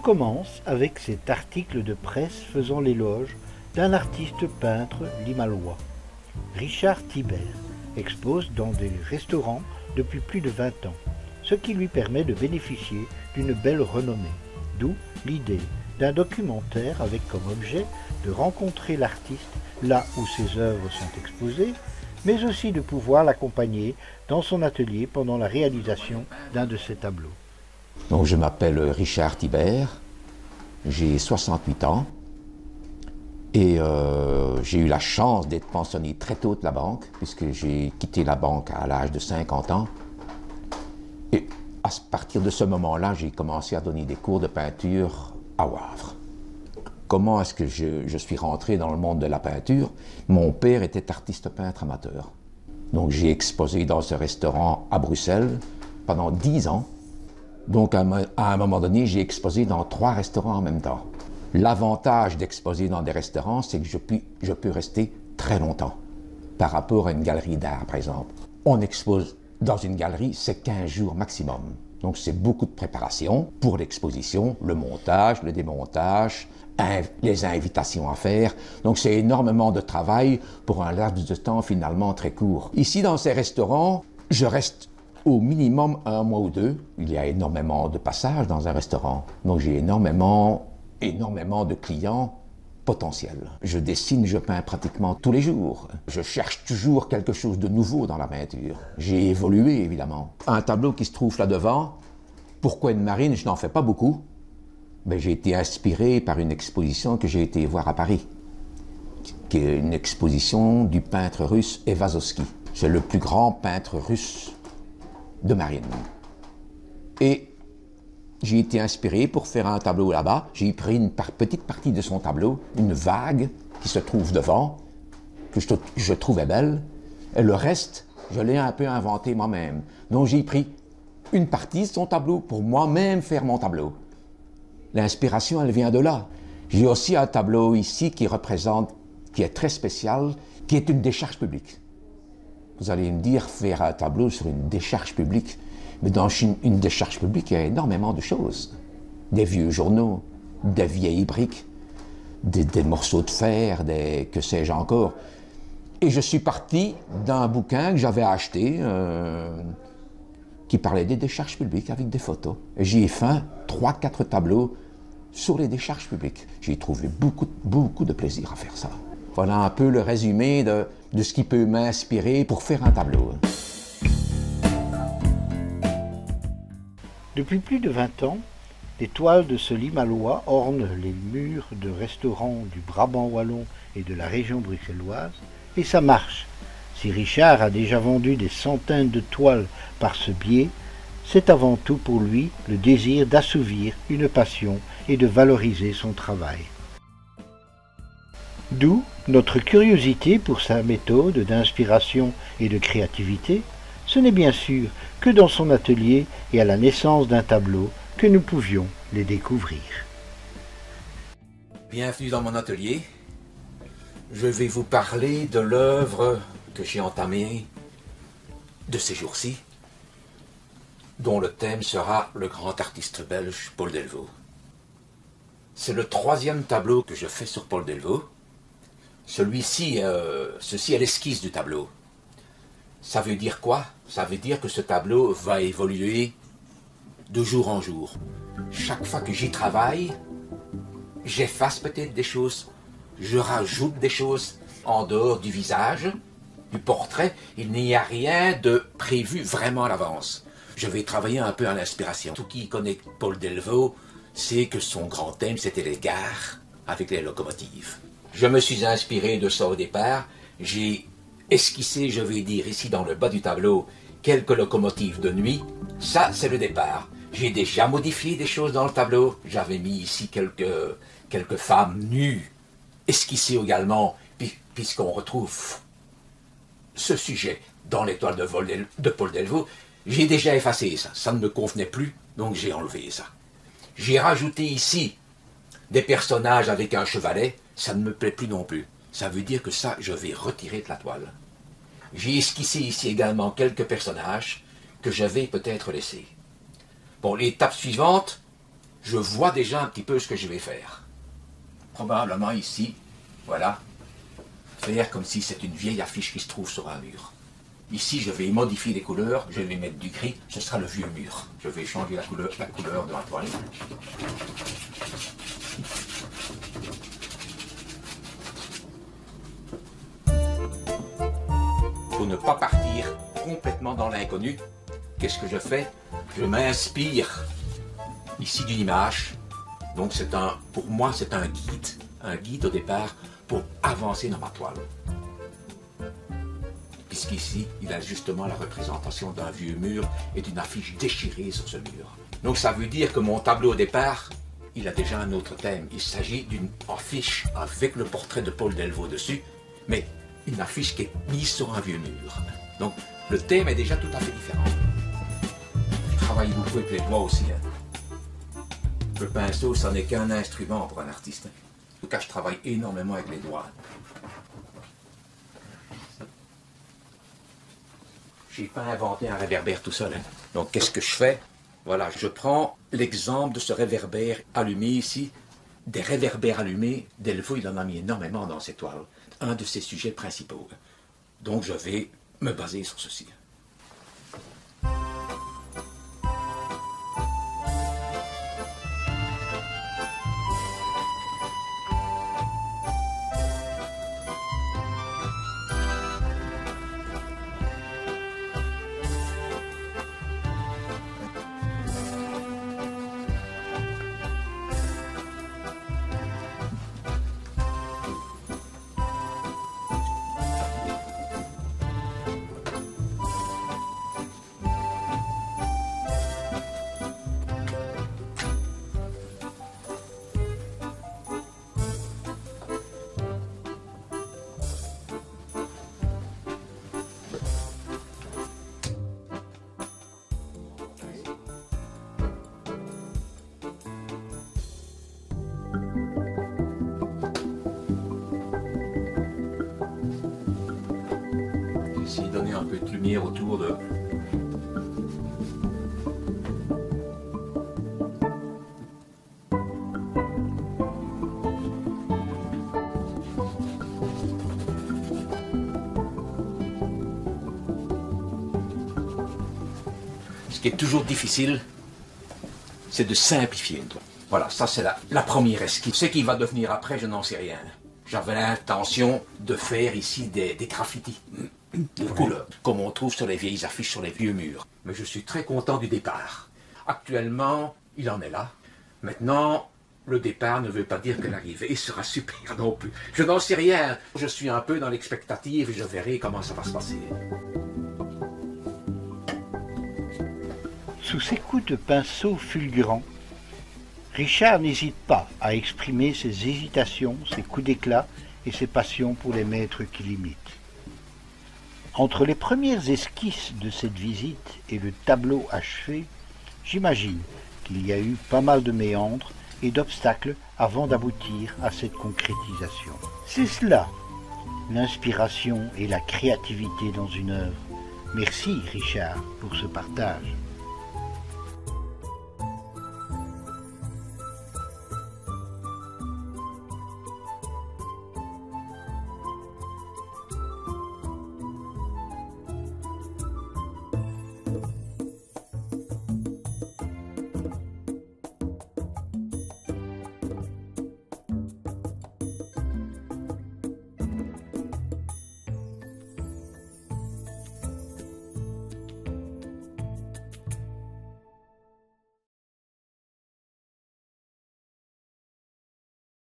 commence avec cet article de presse faisant l'éloge d'un artiste peintre limalois. Richard Thibert expose dans des restaurants depuis plus de 20 ans, ce qui lui permet de bénéficier d'une belle renommée, d'où l'idée d'un documentaire avec comme objet de rencontrer l'artiste là où ses œuvres sont exposées, mais aussi de pouvoir l'accompagner dans son atelier pendant la réalisation d'un de ses tableaux. Donc, je m'appelle Richard Thibert, j'ai 68 ans et j'ai eu la chance d'être pensionné très tôt de la banque, puisque j'ai quitté la banque à l'âge de 50 ans. Et à partir de ce moment-là, j'ai commencé à donner des cours de peinture à Wavre. Comment est-ce que je suis rentré dans le monde de la peinture? Mon père était artiste peintre amateur. Donc j'ai exposé dans ce restaurant à Bruxelles pendant 10 ans. Donc à un moment donné, j'ai exposé dans 3 restaurants en même temps. L'avantage d'exposer dans des restaurants, c'est que je peux rester très longtemps. Par rapport à une galerie d'art, par exemple. On expose dans une galerie, c'est 15 jours maximum. Donc c'est beaucoup de préparation pour l'exposition, le montage, le démontage, les invitations à faire. Donc c'est énormément de travail pour un laps de temps finalement très court. Ici, dans ces restaurants, je reste au minimum 1 mois ou 2. Il y a énormément de passages dans un restaurant. Donc j'ai énormément de clients potentiels. Je dessine, je peins pratiquement tous les jours. Je cherche toujours quelque chose de nouveau dans la peinture. J'ai évolué, évidemment. Un tableau qui se trouve là devant, pourquoi une marine? Je n'en fais pas beaucoup. Mais j'ai été inspiré par une exposition que j'ai été voir à Paris, qui est une exposition du peintre russe Evazovski. C'est le plus grand peintre russe de marine. Et j'ai été inspiré pour faire un tableau là-bas. J'ai pris une petite partie de son tableau, une vague qui se trouve devant, que je trouvais belle. Et le reste, je l'ai un peu inventé moi-même. Donc j'ai pris une partie de son tableau pour moi-même faire mon tableau. L'inspiration, elle vient de là. J'ai aussi un tableau ici qui est très spécial, qui est une décharge publique. Vous allez me dire, faire un tableau sur une décharge publique. Mais dans une décharge publique, il y a énormément de choses. Des vieux journaux, des vieilles briques, des morceaux de fer, que sais-je encore. Et je suis parti d'un bouquin que j'avais acheté, qui parlait des décharges publiques avec des photos. Et j'ai fait 3-4 tableaux sur les décharges publiques. J'ai trouvé beaucoup de plaisir à faire ça. Voilà un peu le résumé de ce qui peut m'inspirer pour faire un tableau. Depuis plus de 20 ans, les toiles de ce limalois ornent les murs de restaurants du Brabant wallon et de la région bruxelloise, et ça marche. Si Richard a déjà vendu des centaines de toiles par ce biais, c'est avant tout pour lui le désir d'assouvir une passion et de valoriser son travail. D'où notre curiosité pour sa méthode d'inspiration et de créativité. Ce n'est bien sûr que dans son atelier et à la naissance d'un tableau que nous pouvions les découvrir. Bienvenue dans mon atelier. Je vais vous parler de l'œuvre que j'ai entamée de ces jours-ci, dont le thème sera le grand artiste belge Paul Delvaux. C'est le 3e tableau que je fais sur Paul Delvaux. Ceci est l'esquisse du tableau. Ça veut dire quoi? Ça veut dire que ce tableau va évoluer de jour en jour. Chaque fois que j'y travaille, j'efface peut-être des choses, je rajoute des choses en dehors du visage, du portrait. Il n'y a rien de prévu vraiment à l'avance. Je vais travailler un peu à l'inspiration. Tout qui connaît Paul Delvaux sait que son grand thème, c'était les gares avec les locomotives. Je me suis inspiré de ça au départ. J'ai esquissé, je vais dire ici dans le bas du tableau, quelques locomotives de nuit. Ça, c'est le départ. J'ai déjà modifié des choses dans le tableau. J'avais mis ici quelques femmes nues, esquissées également, puisqu'on retrouve ce sujet dans l'étoile de Paul Delvaux. J'ai déjà effacé ça. Ça ne me convenait plus, donc j'ai enlevé ça. J'ai rajouté ici des personnages avec un chevalet. Ça ne me plaît plus non plus. Ça veut dire que ça, je vais retirer de la toile. J'ai esquissé ici également quelques personnages que j'avais peut-être laissés. Bon, l'étape suivante, je vois déjà un petit peu ce que je vais faire. Probablement ici, voilà, faire comme si c'est une vieille affiche qui se trouve sur un mur. Ici, je vais modifier les couleurs, je vais mettre du gris, ce sera le vieux mur. Je vais changer la couleur de ma toile. Pour ne pas partir complètement dans l'inconnu, qu'est-ce que je fais? Je m'inspire ici d'une image. Donc pour moi, c'est un guide au départ pour avancer dans ma toile. Puisqu'ici, il a justement la représentation d'un vieux mur et d'une affiche déchirée sur ce mur. Donc ça veut dire que mon tableau au départ, il a déjà un autre thème. Il s'agit d'une affiche avec le portrait de Paul Delvaux dessus, mais une affiche qui est mise sur un vieux mur. Donc le thème est déjà tout à fait différent. Je travaille beaucoup avec les doigts aussi. Le pinceau, ça n'est qu'un instrument pour un artiste. En tout cas, je travaille énormément avec les doigts. Je n'ai pas inventé un réverbère tout seul. Donc, qu'est-ce que je fais? Voilà, je prends l'exemple de ce réverbère allumé ici. Des réverbères allumés, Delvaux, il en a mis énormément dans ses toiles. Un de ses sujets principaux. Donc, je vais me baser sur ceci. Essayer de donner un peu de lumière autour de... Ce qui est toujours difficile, c'est de simplifier une toile. Voilà, ça c'est la première esquisse. Ce qui va devenir après, je n'en sais rien. J'avais l'intention de faire ici des graffitis de couleurs, comme on trouve sur les vieilles affiches sur les vieux murs. Mais je suis très content du départ. Actuellement, il en est là. Maintenant, le départ ne veut pas dire que l'arrivée sera super non plus. Je n'en sais rien. Je suis un peu dans l'expectative et je verrai comment ça va se passer. Sous ses coups de pinceau fulgurants, Richard n'hésite pas à exprimer ses hésitations, ses coups d'éclat et ses passions pour les maîtres qu'il imite. Entre les premières esquisses de cette visite et le tableau achevé, j'imagine qu'il y a eu pas mal de méandres et d'obstacles avant d'aboutir à cette concrétisation. C'est cela, l'inspiration et la créativité dans une œuvre. Merci Richard pour ce partage.